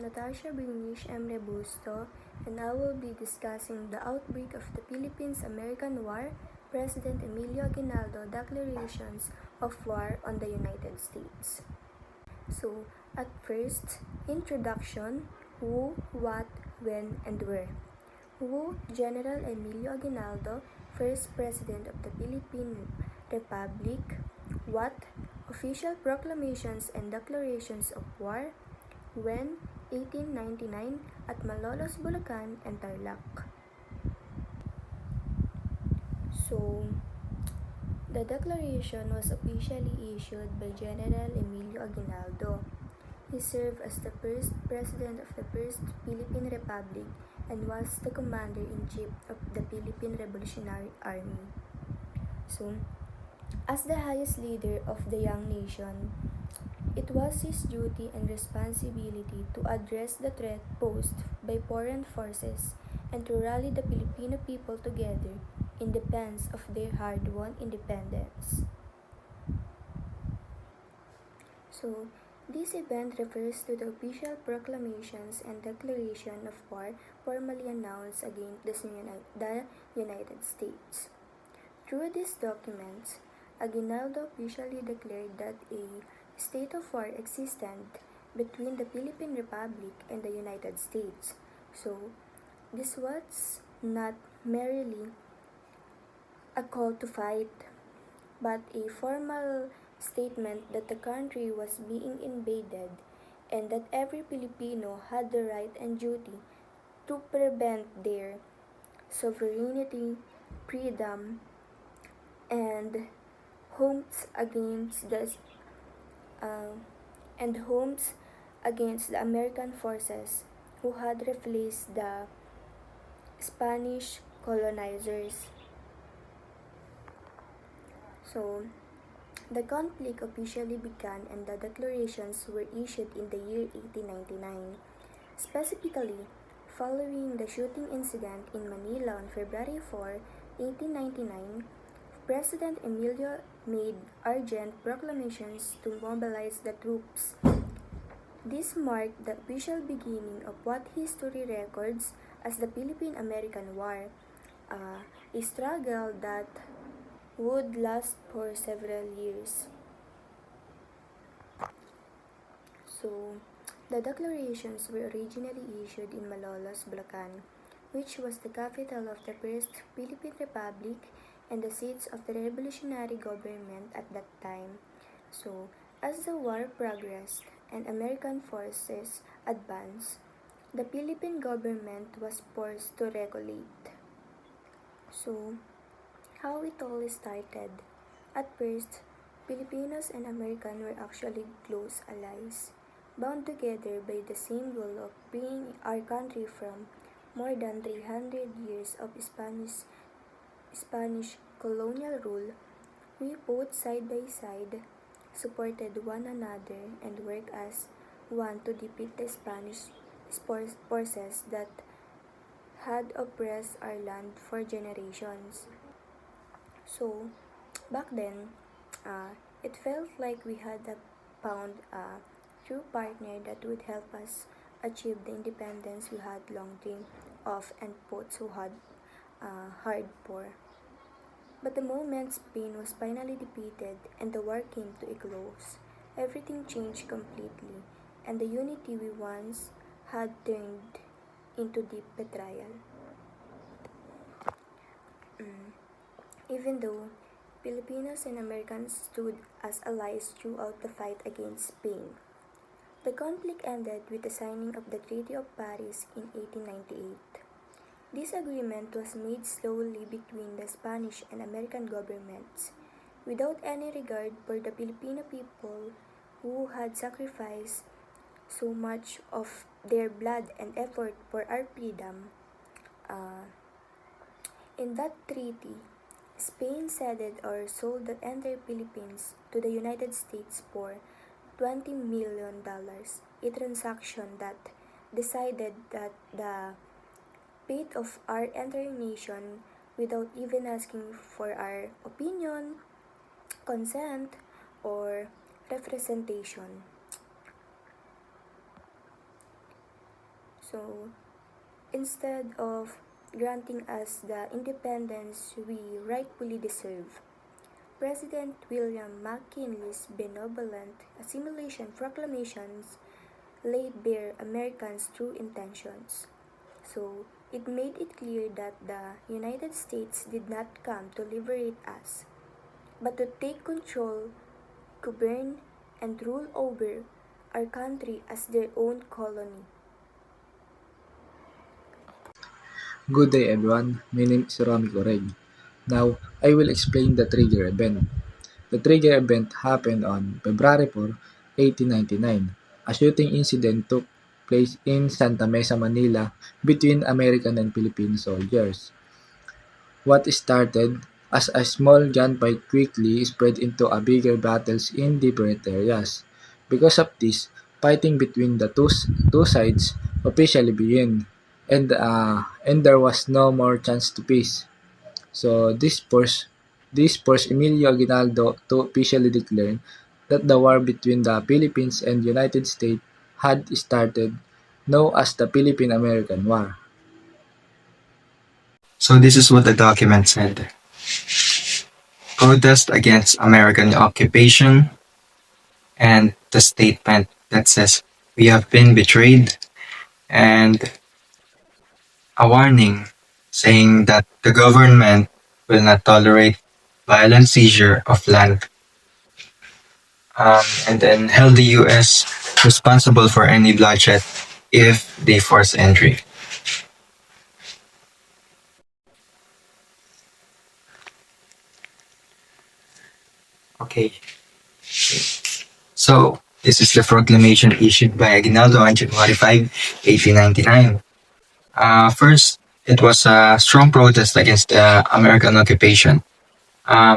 Natasha Brunish M. Rebusto, and I will be discussing the outbreak of the Philippines-American War, President Emilio Aguinaldo declarations of war on the United States. So, at first, introduction, who, what, when, and where. Who, General Emilio Aguinaldo, first President of the Philippine Republic. What, official proclamations and declarations of war. When, 1899, at Malolos, Bulacan, and Tarlac. So, the declaration was officially issued by General Emilio Aguinaldo. He served as the first president of the First Philippine Republic and was the commander-in-chief of the Philippine Revolutionary Army. So, as the highest leader of the young nation, it was his duty and responsibility to address the threat posed by foreign forces and to rally the Filipino people together in defense of their hard-won independence. So, this event refers to the official proclamations and declaration of war formally announced against the United States. Through these documents, Aguinaldo officially declared that a state of war existed between the Philippine Republic and the United States. So, this was not merely a call to fight, but a formal statement that the country was being invaded and that every Filipino had the right and duty to prevent their sovereignty, freedom, and homes against the American forces who had replaced the Spanish colonizers. So, the conflict officially began and the declarations were issued in the year 1899. Specifically, following the shooting incident in Manila on February 4, 1899, President Emilio made urgent proclamations to mobilize the troops. This marked the official beginning of what history records as the Philippine-American War, a struggle that would last for several years. So, the declarations were originally issued in Malolos, Bulacan, which was the capital of the First Philippine Republic and the seat of the revolutionary government at that time. So, as the war progressed and American forces advanced, the Philippine government was forced to regulate. So, how it all started. At first, Filipinos and Americans were actually close allies, bound together by the same goal of freeing our country from more than 300 years of Spanish colonial rule. We fought side by side, supported one another, and worked as one to defeat the Spanish forces that had oppressed our land for generations. So, back then, it felt like we had found a true partner that would help us achieve the independence we had long dreamed of and fought so hard for. But the moment Spain was finally defeated and the war came to a close, everything changed completely, and the unity we once had turned into deep betrayal. Even though Filipinos and Americans stood as allies throughout the fight against Spain, the conflict ended with the signing of the Treaty of Paris in 1898. This agreement was made slowly between the Spanish and American governments, without any regard for the Filipino people who had sacrificed so much of their blood and effort for our freedom. In that treaty, Spain ceded or sold the entire Philippines to the United States for $20 million, a transaction that decided that the fate of our entire nation without even asking for our opinion, consent, or representation. So instead of granting us the independence we rightfully deserve, President William McKinley's benevolent assimilation proclamations laid bare Americans' true intentions. So it made it clear that the United States did not come to liberate us, but to take control, govern, and rule over our country as their own colony. Good day everyone, my name is Romy Correg. Now, I will explain the trigger event. The trigger event happened on February 4, 1899. A shooting incident took place in Santa Mesa, Manila between American and Filipino soldiers. What started as a small gunfight quickly spread into a bigger battles in different areas. Because of this, fighting between the two sides officially began, and there was no more chance to peace. So this forced Emilio Aguinaldo to officially declare that the war between the Philippines and United States had started, known as the Philippine-American War. So this is what the document said. Protest against American occupation and the statement that says we have been betrayed and a warning saying that the government will not tolerate violent seizure of land and then held the US responsible for any bloodshed if they force entry. Okay, so this is the proclamation issued by Aguinaldo on January 5, 1899. First, it was a strong protest against American occupation.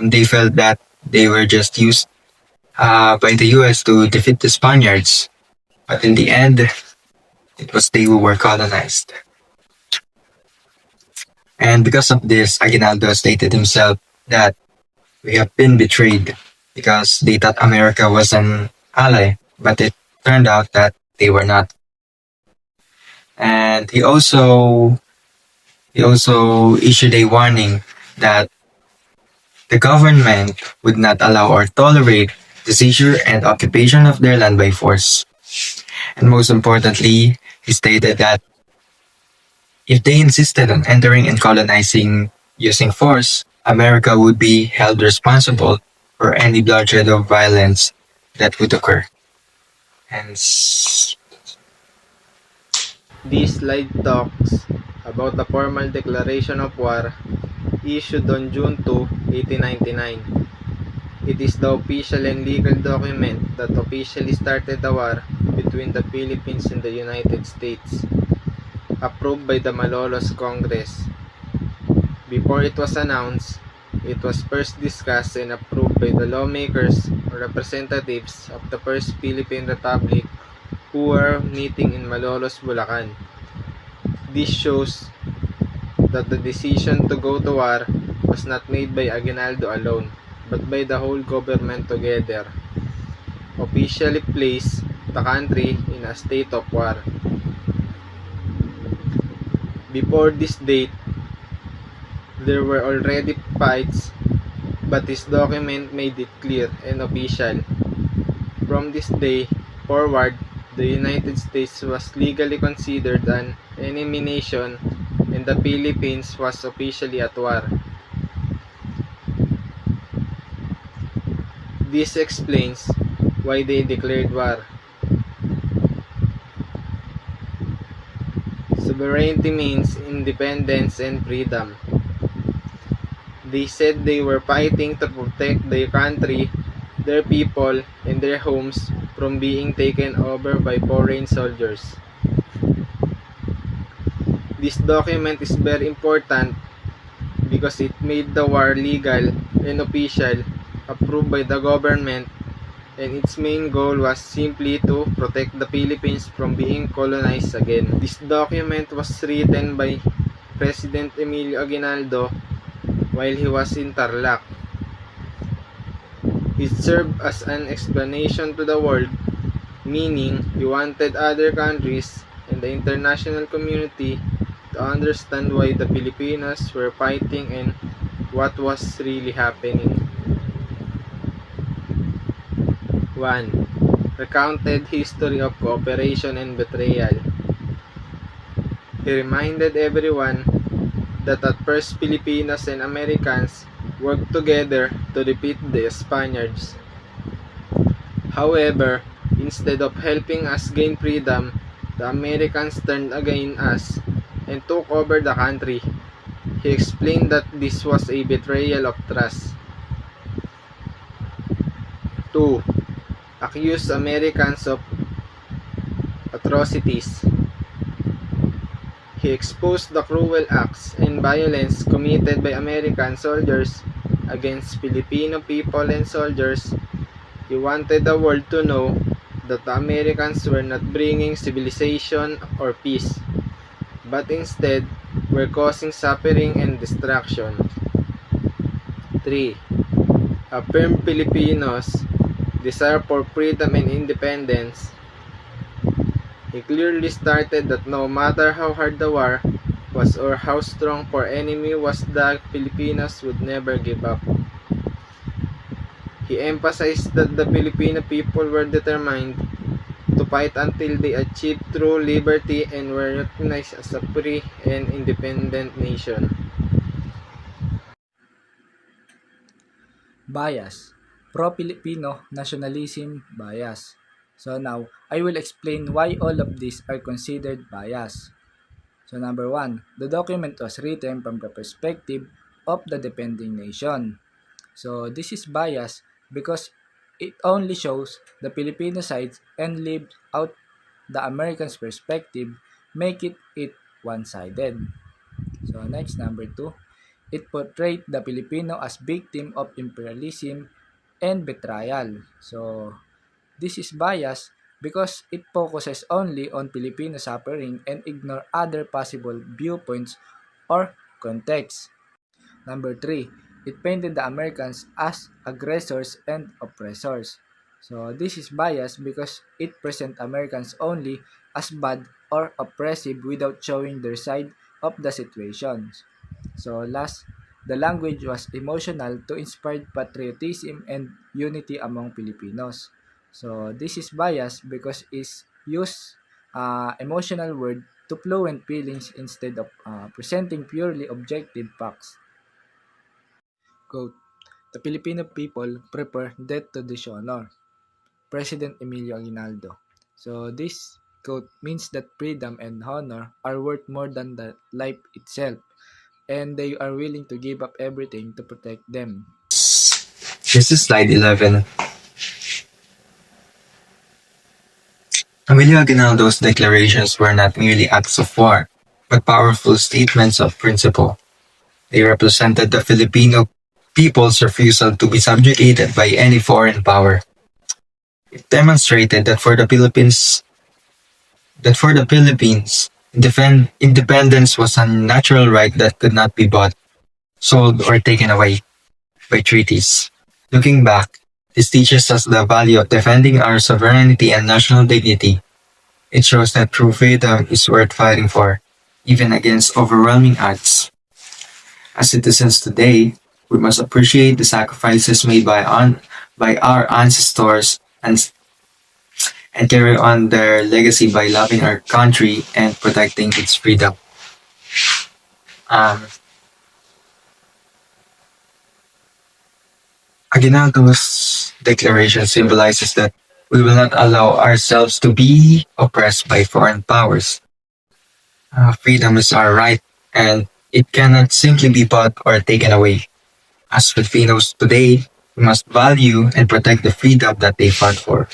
They felt that they were just used by the US to defeat the Spaniards, but in the end, it was they who were colonized. And because of this, Aguinaldo stated himself that we have been betrayed because they thought America was an ally, but it turned out that they were not. And he also issued a warning that the government would not allow or tolerate the seizure and occupation of their land by force. And most importantly, he stated that if they insisted on entering and colonizing using force, America would be held responsible for any bloodshed or violence that would occur. And This slide talks about the formal declaration of war issued on June 2, 1899. It is the official and legal document that officially started the war between the Philippines and the United States, approved by the Malolos Congress. Before it was announced, it was first discussed and approved by the lawmakers or representatives of the First Philippine Republic who were meeting in Malolos, Bulacan. This shows that the decision to go to war was not made by Aguinaldo alone, but by the whole government together, officially placed the country in a state of war. Before this date, there were already fights, but this document made it clear and official. From this day forward, the United States was legally considered an enemy nation and the Philippines was officially at war. This explains why they declared war. Sovereignty means independence and freedom. They said they were fighting to protect their country, their people, and their homes from being taken over by foreign soldiers. This document is very important because it made the war legal and official, approved by the government, and its main goal was simply to protect the Philippines from being colonized again. This document was written by President Emilio Aguinaldo while he was in Tarlac. It served as an explanation to the world, meaning he wanted other countries and and the international community to understand why the Filipinos were fighting and what was really happening. 1. Recounted history of cooperation and betrayal. He reminded everyone that at first Filipinos and Americans worked together to defeat the Spaniards. However, instead of helping us gain freedom, the Americans turned against us and took over the country. He explained that this was a betrayal of trust. 2. Accused Americans of atrocities. He exposed the cruel acts and violence committed by American soldiers against Filipino people and soldiers. He wanted the world to know that the Americans were not bringing civilization or peace, but instead were causing suffering and destruction. 3. Affirmed Filipinos' desire for freedom and independence. He clearly stated that no matter how hard the war was or how strong our enemy was, the Filipinos would never give up. He emphasized that the Filipino people were determined to fight until they achieved true liberty and were recognized as a free and independent nation. Bias. Pro-Filipino nationalism bias. So now, I will explain why all of these are considered bias. So number one, the document was written from the perspective of the defending nation. So this is bias because it only shows the Filipino side and leaves out the American's perspective, make it one-sided. So next, number two, it portrayed the Filipino as victim of imperialism and betrayal. So this is bias because it focuses only on Filipino suffering and ignore other possible viewpoints or context. Number three, it painted the Americans as aggressors and oppressors. So this is biased because it presents Americans only as bad or oppressive without showing their side of the situations. So last, the language was emotional to inspire patriotism and unity among Filipinos. So this is biased because it's use emotional word to fluent feelings instead of presenting purely objective facts. Quote, the Filipino people prefer death to dishonor. President Emilio Aguinaldo. So this quote means that freedom and honor are worth more than the life itself, and they are willing to give up everything to protect them. This is slide 11. Emilio Aguinaldo's declarations were not merely acts of war, but powerful statements of principle. They represented the Filipino people's refusal to be subjugated by any foreign power. It demonstrated that for the Philippines, independence was a natural right that could not be bought, sold, or taken away by treaties. Looking back, this teaches us the value of defending our sovereignty and national dignity. It shows that true freedom is worth fighting for, even against overwhelming odds. As citizens today, we must appreciate the sacrifices made by our ancestors and carry on their legacy by loving our country and protecting its freedom. Um, Aguinaldo's declaration symbolizes that we will not allow ourselves to be oppressed by foreign powers. Freedom is our right, and it cannot simply be bought or taken away. As Filipinos today, we must value and protect the freedom that they fought for.